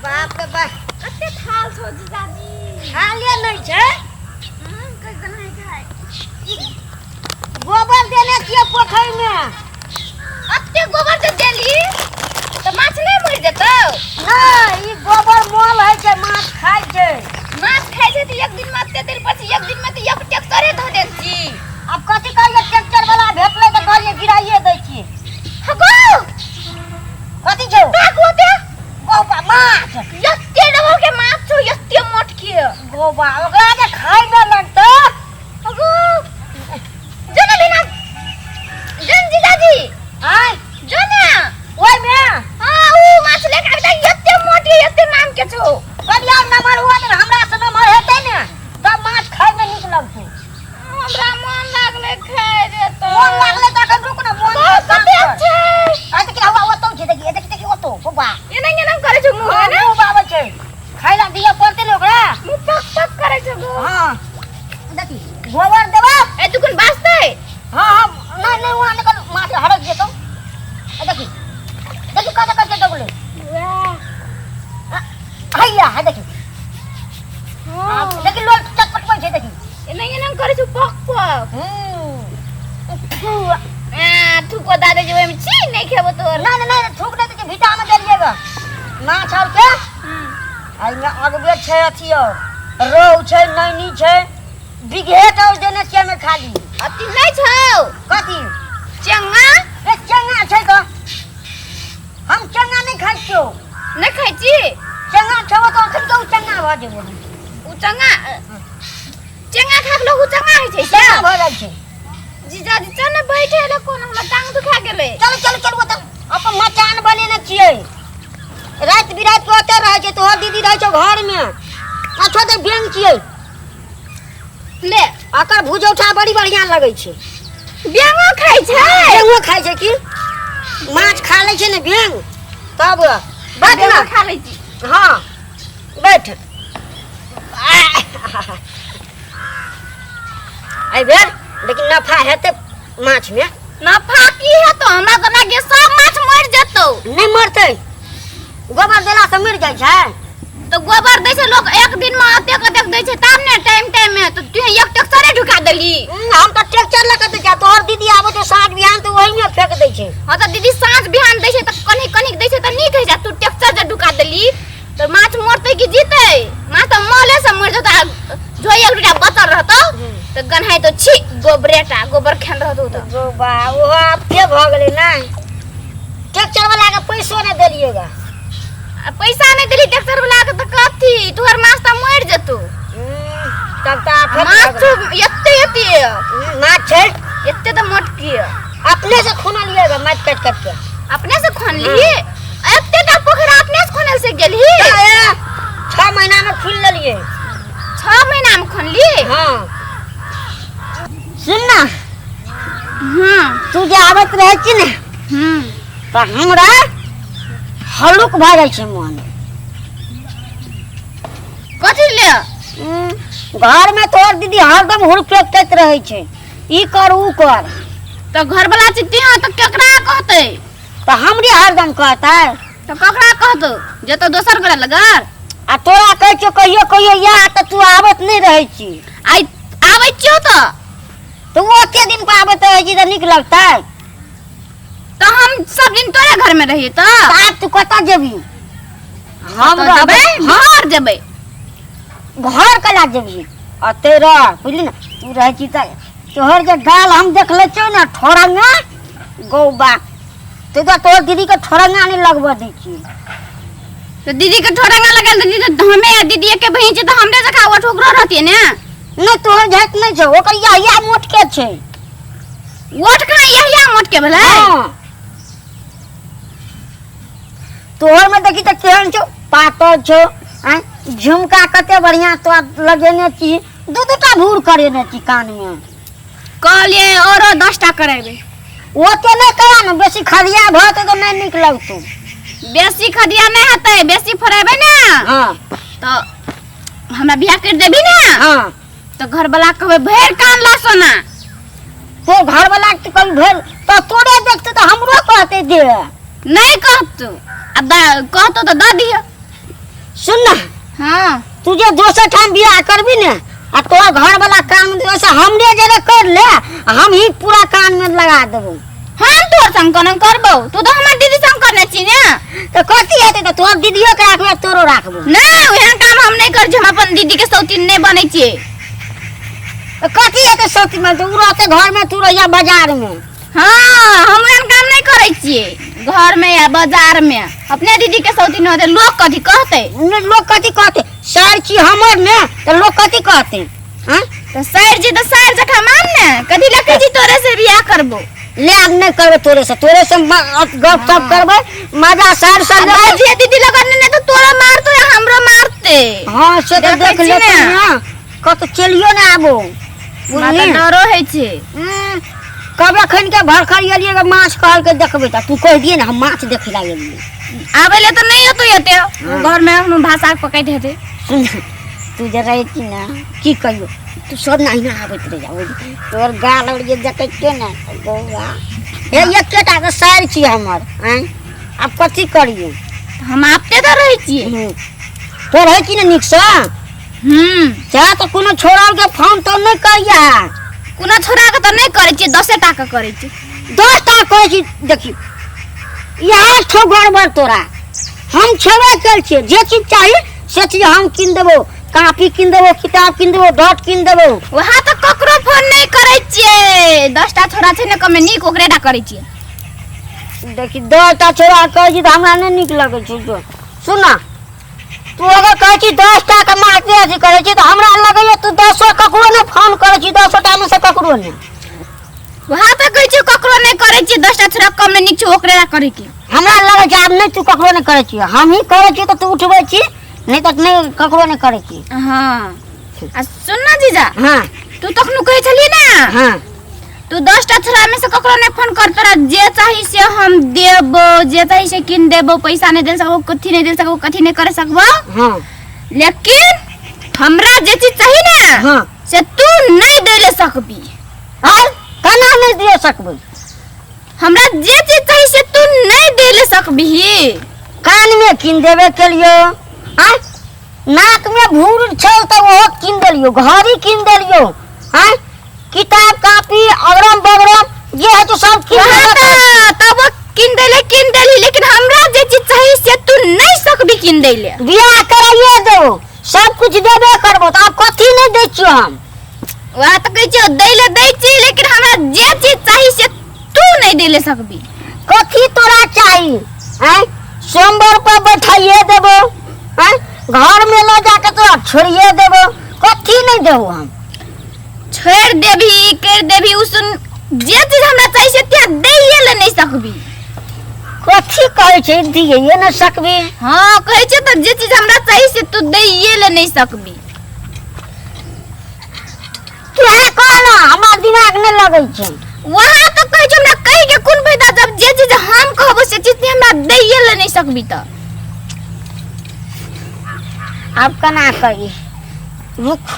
बाप रे बाप कते थाल छौ जीजाजी खाले नहीं छे कई बनाई खाए गोबर देने छिए पोखर में अत्ते गोबर दे देली तो माछ नहीं मर जेतौ नहीं ई गोबर मोल है छे माछ खाय छे माछ खाय छे त एक दिन में अत्ते देर पछि एक दिन में त एक ट्रैक्टरे धो देल छी अब कथि करिए ट्रैक्टर वाला भेटले त करिए गिराइए दै छी हगो कथि छौ ताको दे गोबा माछ यत्ते डबल के माछ छौ यत्ते मोट के गोबा ओकरा जे खाय न लगतो हगो जना बिना जन जीजाजी आय जना ओय में हां ऊ माछ ले के यत्ते मोट के यत्ते नाम के छौ करिया नंबर हुआ त हमरा से नंबर हेतै ने तब माछ खाय में नीक लगतौ हमरा मन लागले खाय रे तो मन लागले त अखन रुक न मन कते छै आ त कि हवा ओतौ छै देखि देखि ओतौ गोबा एना करे छौ मुंह हां ने मुंह बाबा छै खाइला दिया पड़ते ने ओकरा मुंह पक पक करे छौ गो हां देखि गोबर देबा ए तू कोन बासते हां हां नहीं वहां निकल माछ हड़क जेतौ देखि देखि कत कत डबले वाह हैया है देखि हां देखि लोल चटपट पर छै देखि एना करे छौ पक पक आ तू को दादे जो में छी नहीं खेबो तोर नहीं नहीं थूक दे के भीटा में देलिएगा माछ और के आई में अगबे छै अथी और रोहु छै नैनी छै बिघेट और देने छिए में खाली अति नहीं छौ कथी चंगा ए चंगा छै तो हम चंगा नहीं खाइ छियो नहीं खाइ छी चंगा छबो तो अखन के चंगा भ जेबो उ चंगा चंगा खा लो उ चंगा है छै चंगा भ जाइ छै जीजाजी चल बैठे ले कोन हमरा टांग दुखा गेले चल चल चल ओत अपन मचान बनेने छिए रात बिरात के ओते रह छै तोहर दीदी रह छौ घर में अच्छा त बेंग छिए ले आकर भुजौठा बड़ी बढ़िया लगै छै बेंगो खाइ छै बेंगो खाइ छै कि माछ खा लै छै ने बेंग तब बैठ ना खा लै छी हां बैठ आई बेर लेकिन नफा हेते माछ में नफा की है तो हमरा तो लागे सब माछ मर जेतौ नहीं मरते गोबर देला से मर जाय छै तो गोबर दै छै लोग एक दिन में अते कतेक दै छै तब ने टाइम में तो तू एक ट्रैक्टरे ढुका देली हम तो ट्रैक्टर लगा दे जा तोहर दीदी आबो तो साँझ बिहान तो वही में फेंक दै छै हां तो दीदी साँझ बिहान दै छै त कनी कनी दै छै त नीक है जा तू ट्रैक्टर जे ढुका देली तो माछ मरते कि जीते माछ तो मले से मर जता जो एक रुपया बचल रहतो तो गन्हाई तो छी गोबरेटा गोबर खेन रहतो तो गोबा वो आपके भ गेलै नै ट्रैक्टर वाला के पैसो नहीं देलिएगा पैसा नहीं देली ट्रैक्टर वाला के त कथी तोहर माछ त मर जतो तब त फिर माछ एत्ते माछ छै एत्ते त मोटकी अपने से खून लिएगा माछ काट काट के अपने से खोन ली एत्ते टा पोखरा अपने से खोनल से गेली 6 महीना में खुल लेलिए 6 महीना में खोन ली हां सुन ना तू जे आवत रहे छी ने त हमरा हलुक भ जाइ छै मन कथि ले घर में तोर दीदी हरदम हुड़फेकत रहे छै ई कर ऊ कर तो घर वाला चिट्ठी हां तो केकरा कहते त हमरे हरदम कहतै तो ककरा कहतो जे तो दोसर करे लगर आ तोरा कहै छौ कहियो कहियो या त तू आवत नहीं रहै छी आई आबै छियो तो ओते दिन पर आवत रहै छी त नीक लगतै तो हम सब दिन तोरे घर में रही तो आज तू कत जेबी हम रहबै घर जेबै घर कला जेबी आ तेरा बुझली ना तू रह छी त तोहर जे गाल हम देख ले छौ ना ठोरंगा गौबा तू तो तोहर दीदी के ठोरंगा नहीं लगवा दै छी तो दीदी के ठोरंगा लगल दीदी तो हमें दीदी के बहिन छै तो हमरे जका वो ठोकरो रहती ने नहीं तोहर झट नहीं छौ ओकर या मोट के छै ओठ का यहिया मोट के भेलै तोहर में देखी त केहन छौ पातर छौ झुमका कते बढ़िया तो लगेने छी दू-दूटा भूर करेने छी कान में कहलिए औरो 10 टा करेबे ओते नहीं करा न बेसी खरिया भत तो नहीं निक लगतौ बेसी खदिया नहीं हते बेसी फरेबे ना हां तो हमरा बियाह कर देबी ना हां तो घर वाला कहबे भैर कान ला सोना तो घर वाला के कल भेल तो तोरे देखते तो हमरो कहते दे नहीं कहतो अब कहतो तो द दियो हाँ तुझे दोसर ठाम बियाह करबी ने आ तोहर घर वाला काम वैसे हमरे जरे कर ले हम ही पूरा कान में लगा देबो। हम तोर संग कोन करबो तू तो हमर दीदी संग करने छी ने तो कथी हेतै तो तोहर दीदियो के राखबे तोरो राखबो ना ओहन काम हम नहीं कर हम अपन दीदी के सौतीन नहीं बनै छी। तो कथी हेतै सती में तू रहते घर में तू रहिया बाजार में। हाँ हम ओहन काम नहीं करै छी घर में या बाजार में अपने दीदी के सौतीन होते लोग कथी कहते लोग कथी कहते सर छी हमर ने तो लोग कथी कहते हां तो सर जी तो सर जखा मान ने कथी लखे जी तोरे से बियाह करबो ले अब नहीं करबे तोरे से गप सप करबे मजा सर सर जी दीदी लगन ने तो तोरा मारतो या हमरो मारते। हां से तो देख ले हां कत चलियो ना आबो माता डरो है छे कबे खन के भर खरियलिए के माछ कहल के देखबे त तू कह दिए ना हम माछ देखे लागलिए आबेले तो नहीं होतो येते घर में हम भाषा पकैत हेते सुन तू जरा की ना की कहियो तू सब नहीं ना आबत रे जाओ तोर गाल और ये देखे के ना गौवा हे एकटा के सार छी हमर हैं अब कथी करियो हम आपते तो रही छी तो रहे की ना निक से जा तो कोनो छोड़ा के फोन तो नहीं करिया कोनो छोड़ा के तो नहीं करे छी 10 टका करे छी 10 टका करे छी देखी यहाँ ठो गड़बड़ तोरा हम छेबे कर छी जे चीज चाहिए से चीज हम किन देबो कॉपी किन देबो किताब किन देबो डॉट किन देबो वहां तो ककरो फोन नहीं करे छी 10 टा छोरा छै ने कमे नीक ओकरेटा करे छी देखी 10 टा छोरा कहै छी त हमरा नहीं नीक लगे छै जो सुना तू अगर कहै छी 10 टा के मारते अथी करे छी त हमरा लगे तू 10 ककरो ने फोन करे छी 10 टा में से ककरो ने वहां तो कहै छी ककरो नहीं करे छी 10 टा छोरा कमे नीक छै ओकरेटा करे की हमरा लगे जे अब नहीं तू ककरो ने करे छी हम ही करे छी त तू उठबै छी नहीं तक नहीं ककरो ने करे छी। हां आ सुन ना जीजा हां तू तखनु कहै छली ना हां तू 10 टा छोरा में से ककरो नहीं फोन कर तोरा जे चाही से हम देबो जे चाही से किन देबो पैसा नहीं दे सकबो कथि नहीं दे सकबो कथि नहीं करे सकबो हां लेकिन हमरा जे चीज चाहिए ना हां से तू नहीं दे ले सकबी और कना नहीं दे सकबो हमरा जे चीज चाहिए से तू नहीं दे ले सकबी कान में किन देबे के लिए हां नाक में भूर छ त वो किन देलियो घड़ी किन देलियो हां किताब कॉपी अगरम बगरम ये है तो सब किन तब किन देली लेकिन हमरा जे चीज चाहिए से तू नहीं सकबी किन देले बियाह कराइए दो सब कुछ देबे करबो त अब कथि नहीं दै छियो हम वहां तो कहै छी दैले दै छी लेकिन हमरा जे चीज चाहिए से तू नहीं देले सकबी कथि तोरा चाहिए हैं सोमवार पर बैठाइए देबो हैं घर में ले जाके तो छोड़िए देबो कथि नहीं देबो हम छोड़ देबी कर देबी उसन जे चीज हमरा चाहिए से त्या दैये ले नहीं सकबी कथि कहै छै दिए न सकबी हां कहै छै त जे चीज हमरा चाहिए से तू दैये ले नहीं सकबी तू है कहना हमरा दिमाग नहीं लगै छै वहां तो कहै छै हमरा कहि के कोन फायदा जब जे चीज हम कहबो से चीज हमरा दैये ले नहीं सकबी त अब कना करी रुक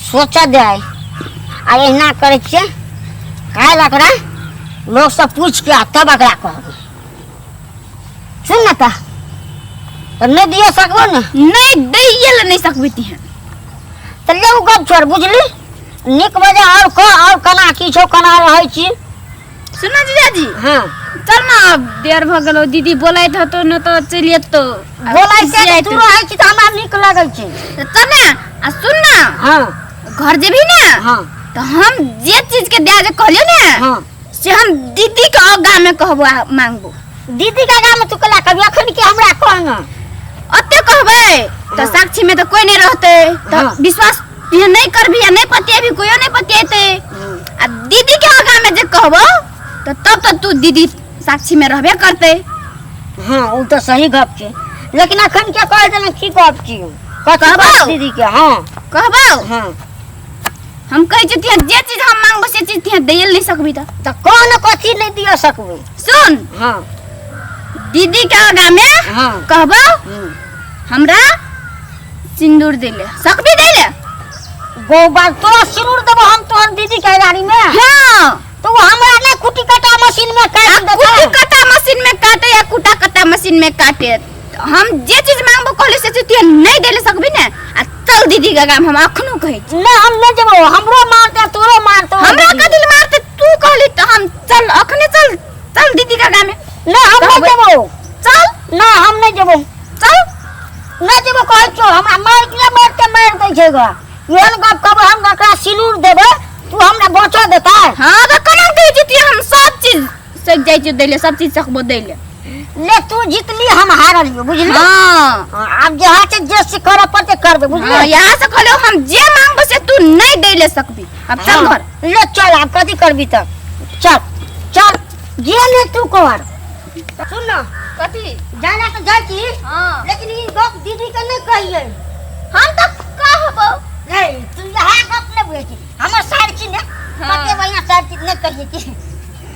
सोचा दे आ एना करे छे काय लकड़ा लोग सब पूछ के तब अकरा कहबो सुन ना त नहीं दिए सकबो ना नहीं दैये ले नहीं सकबी तिहे त ले उ गप छोड़ बुझली निक बजे और कना की छो कना रहै छी सुना जीजाजी हां चल ना देर भ गेलो दीदी बोलाइत हतो न तो चलिए तो बोलाई से तू रहै छी त हमरा निक लागै छै चल ना आ सुन ना हां घर जेबी ना हां तो हम जे चीज के दे जे कहलियो ना हां से हम दीदी के आगा में कहबो मांगबो दीदी का गाम में तू कला कभी अखन के हमरा कहना अते कहबे तो साक्षी में तो कोई नहीं रहते तो विश्वास ये नहीं करबी या नहीं पतिए भी कोई नहीं पतिएते आ दीदी के आगा में जे कहबो तो तब तो तू दीदी साक्षी में रहबे करते हां उ तो सही गप छै लेकिन अखन के कह देना की गप छी कहबो दीदी के हां कहबो हां हम कह जतिया जे चीज हम मांगबो से चीज तिया देल नहीं सकबी त कौन कथि नहीं दियो सकबो सुन हां दीदी के आगा में हां कहबो हमरा सिंदूर देले सकबी देले गोबर तो सिंदूर देबो हम तोहर दीदी के गाड़ी में हां तो हमरा ने कुटी कटा मशीन में काट दे कुटी कटा मशीन में काटे या कुटा कटा मशीन में काटे हम जे चीज मांगबो कहले से चीज नहीं देले का काम हम अखनो कहे छी। ना हम नहीं जबो, हमरो मारते तोरो मारतो। हमरा कदिल मारते तू कहली त हम चल अखने चल चल दीदी का गामे। ना हम नहीं जबो, चल ना हम नहीं जबो, चल ना जबो कहै छो हमरा मार के मार दै छै ग। एहन गप कहब हम ओकरा सिलूर देबै तू हमरा बचा देता। हां त कना कहि जीती हम सब चीज सक जाय छी दैले, सब चीज सकबो दैले। ले तू जीतली हम हारलियो बुझली। हां अब जहाँ से जे कर पड़ते करबे बुझली। हां यहाँ से कहलो हम जे मांगबो से तू नहीं दैले सकबी। अब चल घर ले चल अब कथी करबी त चल चल जे ले तू कर। सुन ना कथी जाना तो जाय छी। हां लेकिन ई गप दीदी के नहीं कहिए। हम त कहबो नहीं तू यहाँ गप नहीं बुझे छी। हमर सार छी ने कते बढ़िया सार छी नहीं कहिए छी।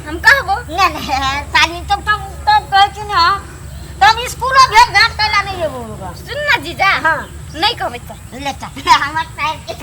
हम कहबो नहीं नहीं साली तब कहे छी ना तब स्कूल भेट घाट कैला नहीं जेबो। सुन ना जीजा हां नहीं कहबे त ले चल हमर सार के